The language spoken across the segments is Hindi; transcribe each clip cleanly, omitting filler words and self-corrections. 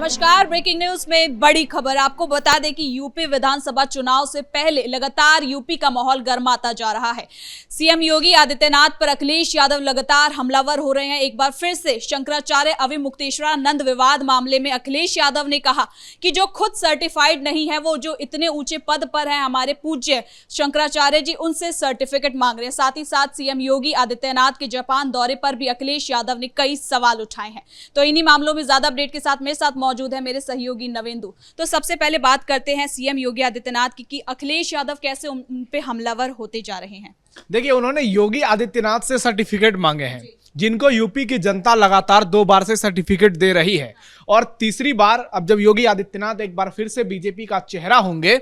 नमस्कार। ब्रेकिंग न्यूज में बड़ी खबर आपको बता दें कि यूपी विधानसभा चुनाव से पहले लगातार यूपी का माहौल गर्माता जा रहा है। सीएम योगी आदित्यनाथ पर अखिलेश यादव लगातार हमलावर हो रहे हैं। एक बार फिर से शंकराचार्य अविमुक्तेश्वरानंद विवाद मामले में अखिलेश यादव ने कहा कि जो खुद सर्टिफाइड नहीं है, वो जो इतने ऊंचे पद पर है हमारे पूज्य शंकराचार्य जी, उनसे सर्टिफिकेट मांग रहे हैं। साथ ही साथ सीएम योगी आदित्यनाथ के जापान दौरे पर भी अखिलेश यादव ने कई सवाल उठाए हैं। तो इन्हीं मामलों में ज्यादा अपडेट के साथ मेरे साथ मौजूद है मेरे सहयोगी नवेंदु। तो सबसे पहले बात करते हैं सीएम योगी आदित्यनाथ की कि अखिलेश यादव कैसे उन पे हमलावर होते जा रहे हैं। देखिए, उन्होंने योगी आदित्यनाथ से सर्टिफिकेट मांगे हैं, जिनको यूपी की जनता लगातार 2 बार से सर्टिफिकेट दे रही है और तीसरी बार अब जब योगी आदित्यनाथ एक बार फिर से बीजेपी का चेहरा होंगे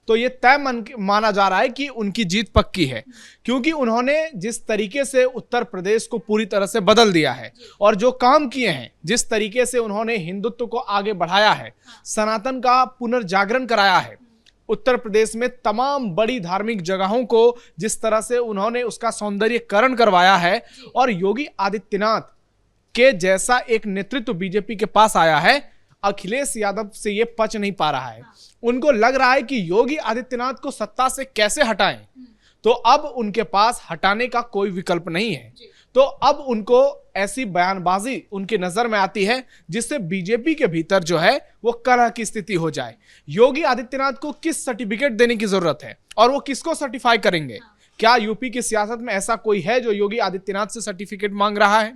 तो ये तय माना जा रहा है कि उनकी जीत पक्की है, क्योंकि उन्होंने जिस तरीके से उत्तर प्रदेश को पूरी तरह से बदल दिया है और जो काम किए हैं, जिस तरीके से उन्होंने हिंदुत्व को आगे बढ़ाया है, सनातन का पुनर्जागरण कराया है, उत्तर प्रदेश में तमाम बड़ी धार्मिक जगहों को जिस तरह से उन्होंने उसका सौंदर्यीकरण करवाया है और योगी आदित्यनाथ के जैसा एक नेतृत्व बीजेपी के पास आया है, अखिलेश यादव से ये पच नहीं पा रहा है। उनको लग रहा है कि योगी आदित्यनाथ को सत्ता से कैसे हटाएं, तो अब उनके पास हटाने का कोई विकल्प नहीं है। तो अब उनको ऐसी बयानबाजी उनकी नजर में आती है जिससे बीजेपी के भीतर जो है वो कलह की स्थिति हो जाए। योगी आदित्यनाथ को किस सर्टिफिकेट देने की जरूरत है और वो किसको सर्टिफाई करेंगे? क्या यूपी की सियासत में ऐसा कोई है जो योगी आदित्यनाथ से सर्टिफिकेट मांग रहा है?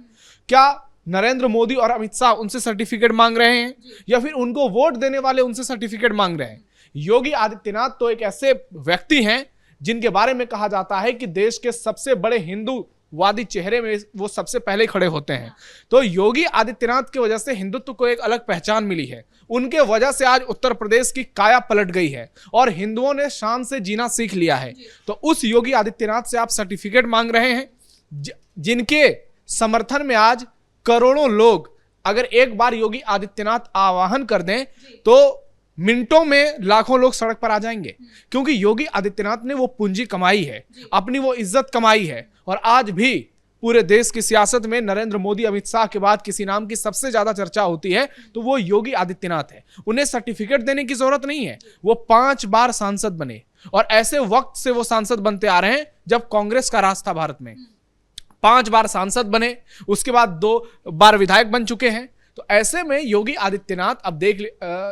क्या नरेंद्र मोदी और अमित शाह उनसे सर्टिफिकेट मांग रहे हैं या फिर उनको वोट देने वाले उनसे सर्टिफिकेट मांग रहे हैं? योगी आदित्यनाथ तो एक ऐसे व्यक्ति हैं जिनके बारे में कहा जाता है कि देश के सबसे बड़े हिंदूवादी चेहरे में वो सबसे पहले खड़े होते हैं। तो योगी आदित्यनाथ की वजह से हिंदुत्व को एक अलग पहचान मिली है। उनके वजह से आज उत्तर प्रदेश की काया पलट गई है और हिंदुओं ने शान से जीना सीख लिया है। तो उस योगी आदित्यनाथ से आप सर्टिफिकेट मांग रहे हैं, जिनके समर्थन में आज करोड़ों लोग, अगर एक बार योगी आदित्यनाथ आह्वान कर दें तो मिनटों में लाखों लोग सड़क पर आ जाएंगे, क्योंकि योगी आदित्यनाथ ने वो पूंजी कमाई है, अपनी वो इज्जत कमाई है। और आज भी पूरे देश की सियासत में नरेंद्र मोदी, अमित शाह के बाद किसी नाम की सबसे ज्यादा चर्चा होती है तो वो योगी आदित्यनाथ है। उन्हें सर्टिफिकेट देने की जरूरत नहीं है। वो 5 बार सांसद बने और ऐसे वक्त से वो सांसद बनते आ रहे हैं जब कांग्रेस का राज था भारत में। 5 बार सांसद बने, उसके बाद 2 बार विधायक बन चुके हैं। तो ऐसे में योगी आदित्यनाथ अब देख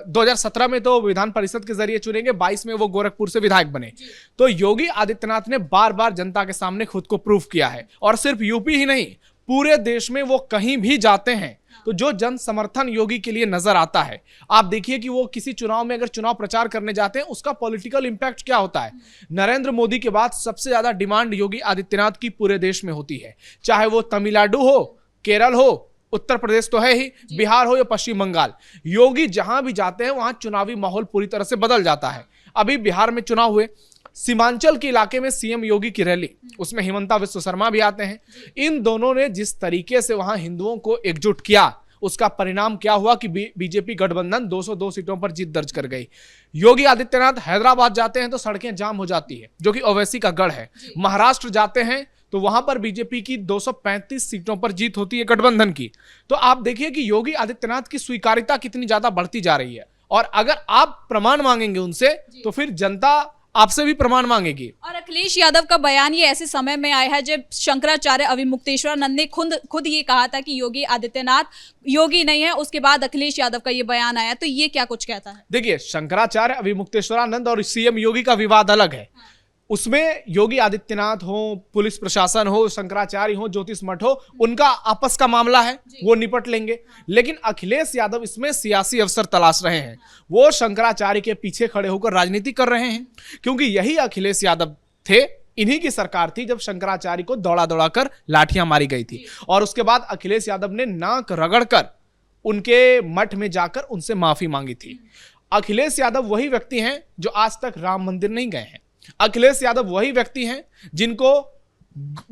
2017 में तो विधान परिषद के जरिए चुनेंगे, 22 में वो गोरखपुर से विधायक बने। तो योगी आदित्यनाथ ने बार बार जनता के सामने खुद को प्रूव किया है और सिर्फ यूपी ही नहीं, पूरे देश में वो कहीं भी जाते हैं तो जो जन समर्थन योगी के लिए नजर आता है, आप देखिए कि वो किसी चुनाव में अगर चुनाव प्रचार करने जाते हैं उसका पॉलिटिकल इंपैक्ट क्या होता है। नरेंद्र मोदी के बाद सबसे ज्यादा डिमांड योगी आदित्यनाथ की पूरे देश में होती है, चाहे वो तमिलनाडु हो, केरल हो, उत्तर प्रदेश तो है ही, बिहार हो या पश्चिम बंगाल। योगी जहां भी जाते हैं वहां चुनावी माहौल पूरी तरह से बदल जाता है। अभी बिहार में चुनाव हुए, सीमांचल के इलाके में सीएम योगी की रैली, उसमें हिमंता विश्व शर्मा भी आते हैं। इन दोनों ने जिस तरीके से वहां हिंदुओं को एकजुट किया, उसका परिणाम क्या हुआ कि बीजेपी गठबंधन 202 सीटों पर जीत दर्ज कर गई। योगी आदित्यनाथ हैदराबाद जाते हैं तो सड़कें जाम हो जाती है, जो कि ओवैसी का गढ़ है। महाराष्ट्र जाते हैं तो वहां पर बीजेपी की 235 सीटों पर जीत होती है गठबंधन की। तो आप देखिए कि योगी आदित्यनाथ की स्वीकार्यता कितनी ज्यादा बढ़ती जा रही है और अगर आप प्रमाण मांगेंगे उनसे तो फिर जनता आपसे भी प्रमाण मांगेगी। और अखिलेश यादव का बयान ये ऐसे समय में आया है जब शंकराचार्य अविमुक्तेश्वरानंद ने खुद ये कहा था कि योगी आदित्यनाथ योगी नहीं है। उसके बाद अखिलेश यादव का ये बयान आया, तो ये क्या कुछ कहता है? देखिए, शंकराचार्य अविमुक्तेश्वरानंद और सीएम योगी का विवाद अलग है। उसमें योगी आदित्यनाथ हो, पुलिस प्रशासन हो, शंकराचार्य हो, ज्योतिष मठ हो, उनका आपस का मामला है, वो निपट लेंगे। लेकिन अखिलेश यादव इसमें सियासी अवसर तलाश रहे हैं। वो शंकराचार्य के पीछे खड़े होकर राजनीति कर रहे हैं, क्योंकि यही अखिलेश यादव थे, इन्हीं की सरकार थी जब शंकराचार्य को दौड़ा दौड़ा कर लाठियां मारी गई थी और उसके बाद अखिलेश यादव ने नाक रगड़कर उनके मठ में जाकर उनसे माफी मांगी थी। अखिलेश यादव वही व्यक्ति हैं जो आज तक राम मंदिर नहीं गए हैं। अखिलेश यादव वही व्यक्ति हैं जिनको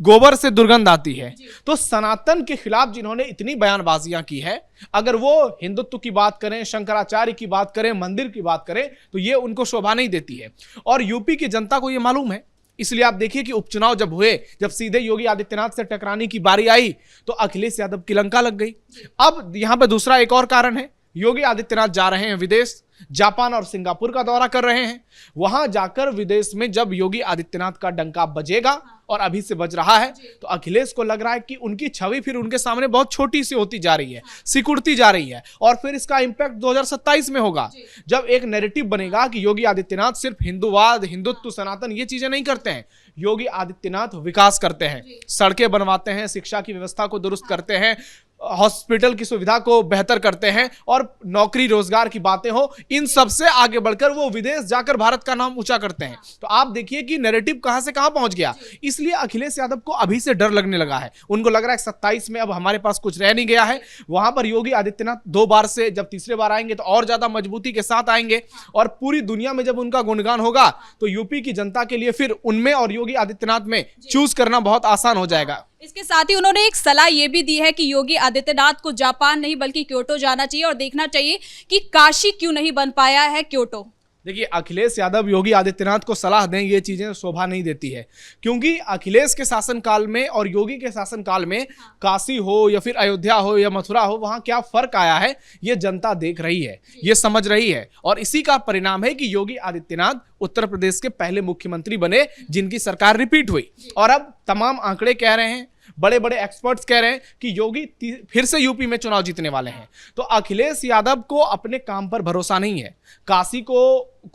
गोबर से दुर्गंध आती है। तो सनातन के खिलाफ जिन्होंने इतनी बयानबाजियां की है, अगर वो हिंदुत्व की बात करें, शंकराचार्य की बात करें, मंदिर की बात करें, तो ये उनको शोभा नहीं देती है। और यूपी की जनता को ये मालूम है, इसलिए आप देखिए कि उपचुनाव जब हुए, जब सीधे योगी आदित्यनाथ से टकराने की बारी आई तो अखिलेश यादव की लंका लग गई। अब यहां पर दूसरा एक और कारण है, योगी आदित्यनाथ जा रहे हैं विदेश, जापान और सिंगापुर का दौरा कर रहे हैं। वहां जाकर विदेश में जब योगी आदित्यनाथ का डंका बजेगा, और अभी से बज रहा है, तो अखिलेश को लग रहा है कि उनकी छवि फिर उनके सामने बहुत छोटी सी होती जा रही है, सिकुड़ती जा रही है, और फिर इसका इंपैक्ट 2027 में होगा, जब एक नैरेटिव बनेगा कि योगी आदित्यनाथ सिर्फ हिंदूवाद, हिंदुत्व, सनातन ये चीजें नहीं करते हैं। योगी आदित्यनाथ विकास करते हैं, सड़कें बनवाते हैं, शिक्षा की व्यवस्था को दुरुस्त करते हैं, हॉस्पिटल की सुविधा को बेहतर करते हैं, और नौकरी रोजगार की बातें हो, इन सबसे आगे बढ़कर वो विदेश जाकर भारत का नाम ऊंचा करते हैं। तो आप देखिए कि नैरेटिव कहां से कहां पहुंच गया। इसलिए अखिलेश यादव को अभी से डर लगने लगा है। उनको लग रहा है 27 में अब हमारे पास कुछ रह नहीं गया है। वहां पर योगी आदित्यनाथ 2 बार से जब तीसरे बार आएंगे तो और ज्यादा मजबूती के साथ आएंगे, और पूरी दुनिया में जब उनका गुणगान होगा तो यूपी की जनता के लिए फिर उनमें और योगी आदित्यनाथ में चूज करना बहुत आसान हो जाएगा। इसके साथ ही उन्होंने एक सलाह ये भी दी है कि योगी आदित्यनाथ को जापान नहीं बल्कि क्योटो जाना चाहिए और देखना चाहिए कि काशी क्यों नहीं बन पाया है क्योटो। देखिए, अखिलेश यादव योगी आदित्यनाथ को सलाह दें, ये चीजें शोभा नहीं देती है, क्योंकि अखिलेश के शासनकाल में और योगी के शासनकाल में काशी हो या फिर अयोध्या हो या मथुरा हो, वहां क्या फर्क आया है ये जनता देख रही है, ये समझ रही है, और इसी का परिणाम है कि योगी आदित्यनाथ उत्तर प्रदेश के पहले मुख्यमंत्री बने जिनकी सरकार रिपीट हुई। और अब तमाम आंकड़े कह रहे हैं, बड़े बड़े एक्सपर्ट्स कह रहे हैं कि योगी फिर से यूपी में चुनाव जीतने वाले हैं। तो अखिलेश यादव को अपने काम पर भरोसा नहीं है। काशी को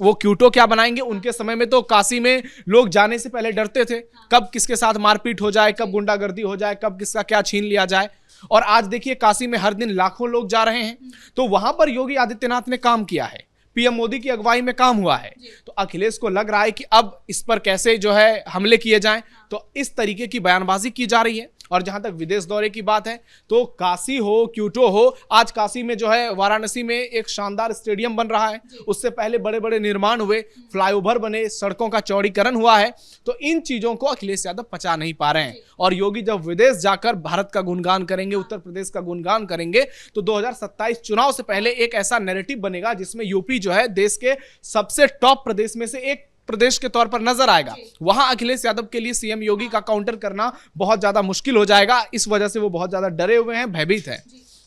वो क्योटो क्या बनाएंगे? उनके समय में तो काशी में लोग जाने से पहले डरते थे, कब किसके साथ मारपीट हो जाए, कब गुंडागर्दी हो जाए, कब किसका क्या छीन लिया जाए। और आज देखिए, काशी में हर दिन लाखों लोग जा रहे हैं। तो वहां पर योगी आदित्यनाथ ने काम किया है, पीएम मोदी की अगुवाई में काम हुआ है। तो अखिलेश को लग रहा है कि अब इस पर कैसे जो है हमले किए जाएं, तो इस तरीके की बयानबाजी की जा रही है। और जहां तक विदेश दौरे की बात है, तो काशी हो, क्योटो हो, आज काशी में जो है वाराणसी में एक शानदार स्टेडियम बन रहा है, उससे पहले बड़े बड़े निर्माण हुए, फ्लाईओवर बने, सड़कों का चौड़ीकरण हुआ है। तो इन चीजों को अखिलेश यादव पचा नहीं पा रहे हैं। और योगी जब विदेश जाकर भारत का गुणगान करेंगे, उत्तर प्रदेश का गुणगान करेंगे, तो 2027 चुनाव से पहले एक ऐसा नैरेटिव बनेगा जिसमें यूपी जो है देश के सबसे टॉप प्रदेश में से एक प्रदेश के तौर पर नजर आएगा। वहां अखिलेश यादव के लिए सीएम योगी का काउंटर करना बहुत ज्यादा मुश्किल हो जाएगा। इस वजह से वो बहुत ज्यादा डरे हुए हैं, भयभीत हैं।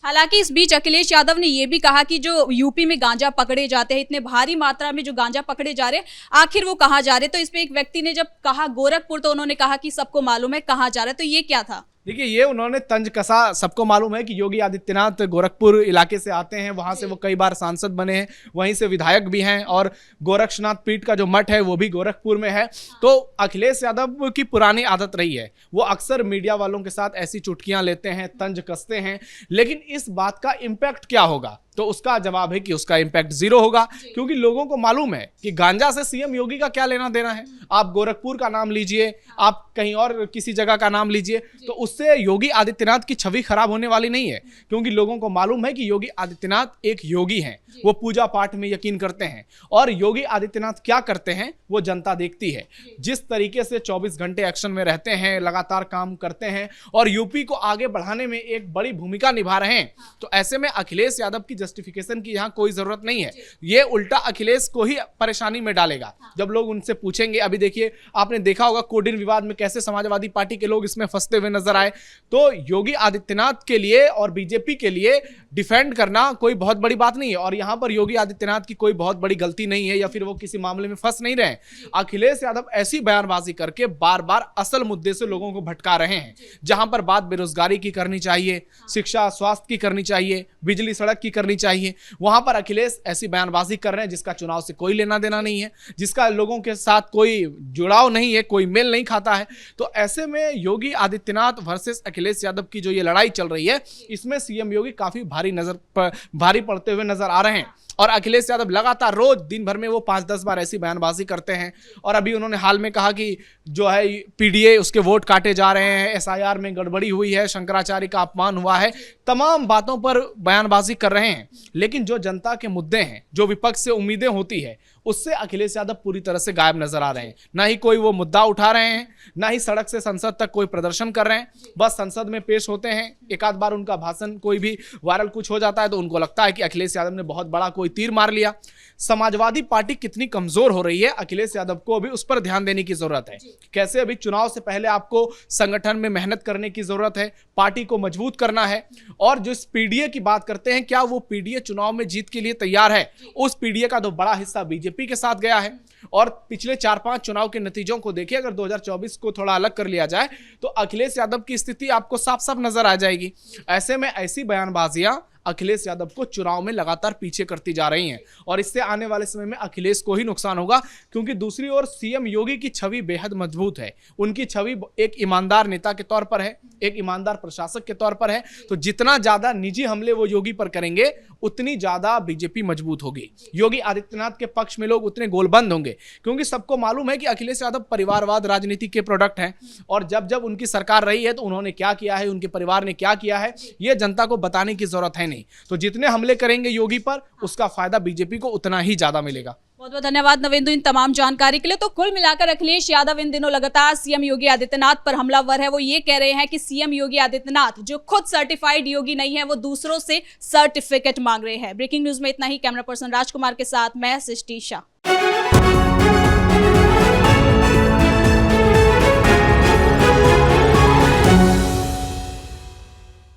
हालांकि इस बीच अखिलेश यादव ने यह भी कहा कि जो यूपी में गांजा पकड़े जाते हैं, इतने भारी मात्रा में जो गांजा पकड़े जा रहे हैं, आखिर वो कहां जा रहे हैं। तो इस पे एक व्यक्ति ने जब कहा गोरखपुर, तो उन्होंने कहा कि सबको मालूम है कहां जा रहे हैं। तो ये क्या था? देखिए, ये उन्होंने तंज कसा। सबको मालूम है कि योगी आदित्यनाथ गोरखपुर इलाके से आते हैं, वहां से वो कई बार सांसद बने हैं, वहीं से विधायक भी हैं, और गोरक्षनाथ पीठ का जो मठ है वो भी गोरखपुर में है। तो अखिलेश यादव की पुरानी आदत रही है, वो अक्सर मीडिया वालों के साथ ऐसी चुटकियां लेते हैं, तंज कसते हैं, लेकिन इस बात का इम्पैक्ट क्या होगा? तो उसका जवाब है कि उसका इंपैक्ट 0 होगा, क्योंकि लोगों को मालूम है कि गांजा से सीएम योगी का क्या लेना देना है। आप गोरखपुर का नाम लीजिए, आप कहीं और किसी जगह का नाम लीजिए, तो उससे योगी आदित्यनाथ की छवि खराब होने वाली नहीं है, क्योंकि लोगों को मालूम है कि योगी आदित्यनाथ एक योगी हैं, वो पूजा पाठ में यकीन करते हैं, और योगी आदित्यनाथ क्या करते हैं वो जनता देखती है। जिस तरीके से 24 घंटे एक्शन में रहते हैं, लगातार काम करते हैं, और यूपी को आगे बढ़ाने में एक बड़ी भूमिका निभा रहे हैं, तो ऐसे में अखिलेश यादव की जस्टिफिकेशन की यहां कोई जरूरत नहीं है। ये उल्टा अखिलेश को ही परेशानी में डालेगा। जब लोग उनसे पूछेंगे, अभी देखिए आपने देखा होगा कोडिन विवाद में कैसे समाजवादी पार्टी के लोग इसमें फंसते हुए नजर आए। तो योगी आदित्यनाथ के लिए और बीजेपी के लिए डिफेंड करना कोई बहुत बड़ी बात नहीं है, और यहां पर योगी आदित्यनाथ की कोई बहुत बड़ी गलती नहीं है, या फिर वो किसी मामले में फंस नहीं रहे। अखिलेश यादव ऐसी बयानबाजी करके बार बार असल मुद्दे से लोगों को भटका रहे हैं। जहां पर बात बेरोजगारी की करनी चाहिए, शिक्षा स्वास्थ्य की करनी चाहिए, बिजली सड़क की करनी चाहिए, वहां पर अखिलेश ऐसी बयानबाजी कर रहे हैं जिसका चुनाव से कोई लेना देना नहीं है, जिसका लोगों के साथ कोई जुड़ाव नहीं है, कोई मेल नहीं खाता है। तो ऐसे में योगी आदित्यनाथ वर्सेस अखिलेश यादव की जो ये लड़ाई चल रही है, इसमें सीएम योगी काफी भारी पड़ते हुए नजर आ रहे हैं। और अखिलेश यादव लगातार रोज दिन भर में वो 5-10 बार ऐसी बयानबाजी करते हैं। और अभी उन्होंने हाल में कहा कि जो है पीडीए उसके वोट काटे जा रहे हैं, एसआईआर में गड़बड़ी हुई है, शंकराचार्य का अपमान हुआ है, तमाम बातों पर बयानबाजी कर रहे हैं। लेकिन जो जनता के मुद्दे हैं, जो विपक्ष से उम्मीदें होती है, उससे अखिलेश यादव पूरी तरह से गायब नजर आ रहे हैं। ना ही कोई वो मुद्दा उठा रहे हैं, ना ही सड़क से संसद तक कोई प्रदर्शन कर रहे हैं। बस संसद में पेश होते हैं, एक आध बार उनका भाषण कोई भी वायरल कुछ हो जाता है तो उनको लगता है कि अखिलेश यादव ने बहुत बड़ा कोई तीर मार लिया। समाजवादी पार्टी कितनी कमजोर हो रही है, अखिलेश यादव को अभी उस पर ध्यान देने की जरूरत है। कैसे अभी चुनाव से पहले आपको संगठन में मेहनत करने की जरूरत है, पार्टी को मजबूत करना है। और जो पीडीए की बात करते हैं, क्या वो पीडीए चुनाव में जीत के लिए तैयार है? उस पीडीए का तो बड़ा हिस्सा बीजेपी के साथ गया है। और पिछले 4-5 चुनाव के नतीजों को देखिए, अगर 2024 को थोड़ा अलग कर लिया जाए तो अखिलेश यादव की स्थिति आपको साफ साफ नजर आ जाएगी। ऐसे में ऐसी बयानबाजियां अखिलेश यादव को चुनाव में लगातार पीछे करती जा रही हैं और इससे आने वाले समय में अखिलेश को ही नुकसान होगा, क्योंकि दूसरी ओर सीएम योगी की छवि बेहद मजबूत है। उनकी छवि एक ईमानदार नेता के तौर पर है, एक ईमानदार प्रशासक के तौर पर है। तो जितना ज्यादा निजी हमले वो योगी पर करेंगे उतनी ज्यादा बीजेपी मजबूत होगी। योगी आदित्यनाथ के पक्ष में लोग उतने गोलबंद होंगे, क्योंकि सबको मालूम है कि अखिलेश यादव परिवारवाद राजनीति के प्रोडक्ट हैं और जब जब उनकी सरकार रही है तो उन्होंने क्या किया है, उनके परिवार ने क्या किया है, यह जनता को बताने की जरूरत है नहीं। तो जितने हमले करेंगे योगी पर उसका फायदा बीजेपी को उतना ही ज्यादा मिलेगा। बहुत बहुत धन्यवाद नवेंदु इन तमाम जानकारी के लिए। तो कुल मिलाकर अखिलेश यादव इन दिनों लगातार सीएम योगी आदित्यनाथ पर हमलावर है। वो ये कह रहे हैं कि सीएम योगी आदित्यनाथ जो खुद सर्टिफाइड योगी नहीं है, वो दूसरों से सर्टिफिकेट मांग रहे हैं। ब्रेकिंग न्यूज में इतना ही। कैमरा पर्सन राजकुमार के साथ मैं सृष्टि शाह।